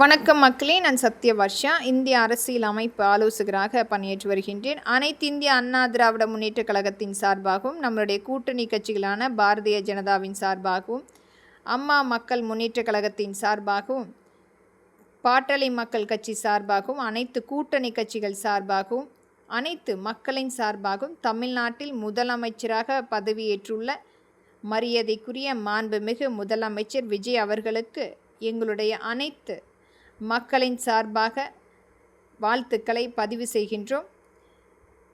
வணக்கம் மக்களே, நான் சத்யவர்ஷா. இந்திய அரசியல் அமைப்பு ஆலோசகராக பணியாற்றி வருகின்றேன். அனைத்து இந்திய அண்ணா திராவிட முன்னேற்றக் கழகத்தின் சார்பாகவும், நம்மளுடைய கூட்டணி கட்சிகளான பாரதிய ஜனதாவின் சார்பாகவும், அம்மா மக்கள் முன்னேற்றக் கழகத்தின் சார்பாகவும், பாட்டாளி மக்கள் கட்சி சார்பாகவும், அனைத்து கூட்டணி கட்சிகள் சார்பாகவும், அனைத்து மக்களின் சார்பாகவும் தமிழ்நாட்டில் முதலமைச்சராக பதவியேற்றுள்ள மரியாதைக்குரிய மாண்புமிகு முதலமைச்சர் விஜய் அவர்களுக்கு எங்களுடைய அனைத்து மக்களின் சார்பாக வாழ்த்துக்களை பதிவு செய்கின்றோம்.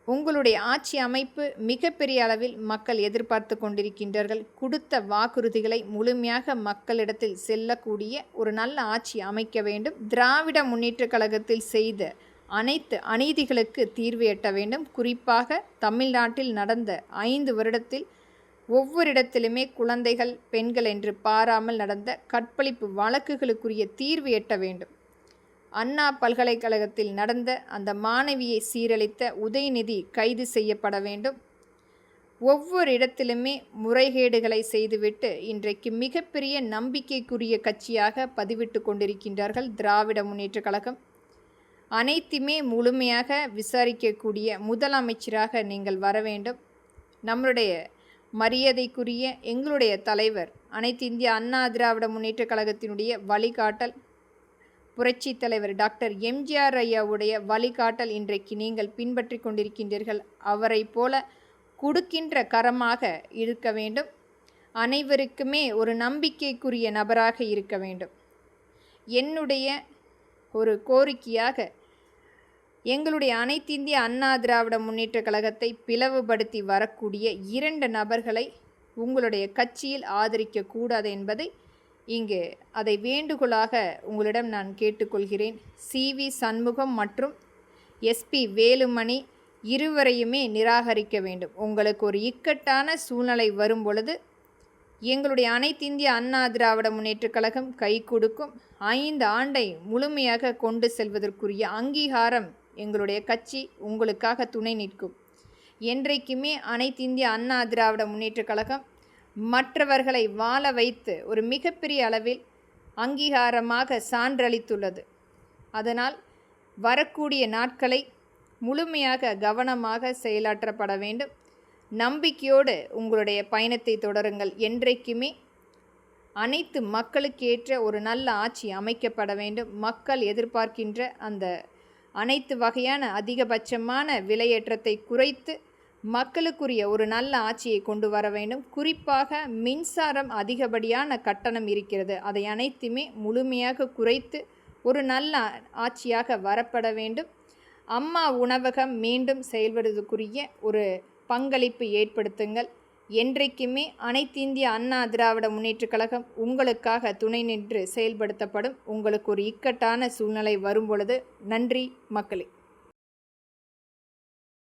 உங்களுடைய ஆட்சி அமைப்பு மிகப்பெரிய அளவில் மக்கள் எதிர்பார்த்து கொண்டிருக்கின்றார்கள். கொடுத்த வாக்குறுதிகளை முழுமையாக மக்களிடத்தில் செல்லக்கூடிய ஒரு நல்ல ஆட்சி அமைக்க வேண்டும். திராவிட முன்னேற்றக் கழகத்தில் செய்த அனைத்து அநீதிகளுக்கு தீர்வு எட்ட வேண்டும். குறிப்பாக தமிழ்நாட்டில் நடந்த 5 வருடத்தில் ஒவ்வொரு இடத்திலுமே குழந்தைகள், பெண்கள் என்று பாராமல் நடந்த கற்பழிப்பு வழக்குகளுக்குரிய தீர்வு எட்ட வேண்டும். அண்ணா பல்கலைக்கழகத்தில் நடந்த அந்த மாணவியை சீரழித்த உதயநிதி கைது செய்யப்பட வேண்டும். ஒவ்வொரு இடத்திலுமே முறைகேடுகளை செய்துவிட்டு இன்றைக்கு மிகப்பெரிய நம்பிக்கைக்குரிய கட்சியாக பதிவிட்டு கொண்டிருக்கின்றார்கள் திராவிட முன்னேற்றக் கழகம். அனைத்துமே முழுமையாக விசாரிக்கக்கூடிய முதலமைச்சராக நீங்கள் வர வேண்டும். நம்மளுடைய மரியாதைக்குரிய எங்களுடைய தலைவர், அனைத்து இந்திய அண்ணா திராவிட முன்னேற்றக் கழகத்தினுடைய வழிகாட்டல், புரட்சி தலைவர் டாக்டர் எம்ஜிஆர் ஐயாவுடைய வழிகாட்டல் இன்றைக்கு நீங்கள் பின்பற்றி கொண்டிருக்கின்றீர்கள். அவரை போல கொடுக்கின்ற கரமாக இருக்க வேண்டும். அனைவருக்குமே ஒரு நம்பிக்கைக்குரிய நபராக இருக்க வேண்டும். என்னுடைய ஒரு கோரிக்கையாக எங்களுடைய அனைத்து இந்திய அண்ணா திராவிட முன்னேற்றக் கழகத்தை பிளவுபடுத்தி வரக்கூடிய 2 நபர்களை உங்களுடைய கட்சியில் ஆதரிக்கக்கூடாது என்பதை இங்கு அதை வேண்டுகோளாக உங்களிடம் நான் கேட்டுக்கொள்கிறேன். CV சண்முகம் மற்றும் SP வேலுமணி இருவரையுமே நிராகரிக்க வேண்டும். உங்களுக்கு ஒரு இக்கட்டான சூழ்நிலை வரும் பொழுது எங்களுடைய அனைத்து இந்திய அண்ணா திராவிட முன்னேற்றக் கழகம் கை கொடுக்கும். 5 ஆண்டை முழுமையாக கொண்டு செல்வதற்குரிய அங்கீகாரம் எங்களுடைய கட்சி உங்களுக்காக துணை நிற்கும். என்றைக்குமே அனைத்து இந்திய அண்ணா திராவிட முன்னேற்றக் கழகம் மற்றவர்களை வாழ வைத்து ஒரு மிகப்பெரிய அளவில் அங்கீகாரமாக சான்றளித்துள்ளது. அதனால் வரக்கூடிய நாட்களை முழுமையாக கவனமாக செயலாற்றப்பட வேண்டும். நம்பிக்கையோடு உங்களுடைய பயணத்தை தொடருங்கள். என்றைக்குமே அனைத்து மக்களுக்கு ஏற்ற ஒரு நல்ல ஆட்சி அமைக்கப்பட வேண்டும். மக்கள் எதிர்பார்க்கின்ற அந்த அனைத்து வகையான அதிகபட்சமான விலையேற்றத்தை குறைத்து மக்களுக்குரிய ஒரு நல்ல ஆட்சியை கொண்டு வர வேண்டும். குறிப்பாக மின்சாரம் அதிகப்படியான கட்டணம் இருக்கிறது. அதை அனைத்துமே முழுமையாக குறைத்து ஒரு நல்ல ஆட்சியாக வரப்பட வேண்டும். அம்மா உணவகம் மீண்டும் செயல்படுவதற்குரிய ஒரு பங்களிப்பு ஏற்படுத்துங்கள். என்றைக்குமே அனைத்து இந்திய அண்ணா திராவிட முன்னேற்றக் கழகம் உங்களுக்காக துணை நின்று செயல்படுத்தப்படும். உங்களுக்கு ஒரு இக்கட்டான சூழ்நிலை வரும் பொழுது. நன்றி மக்களே.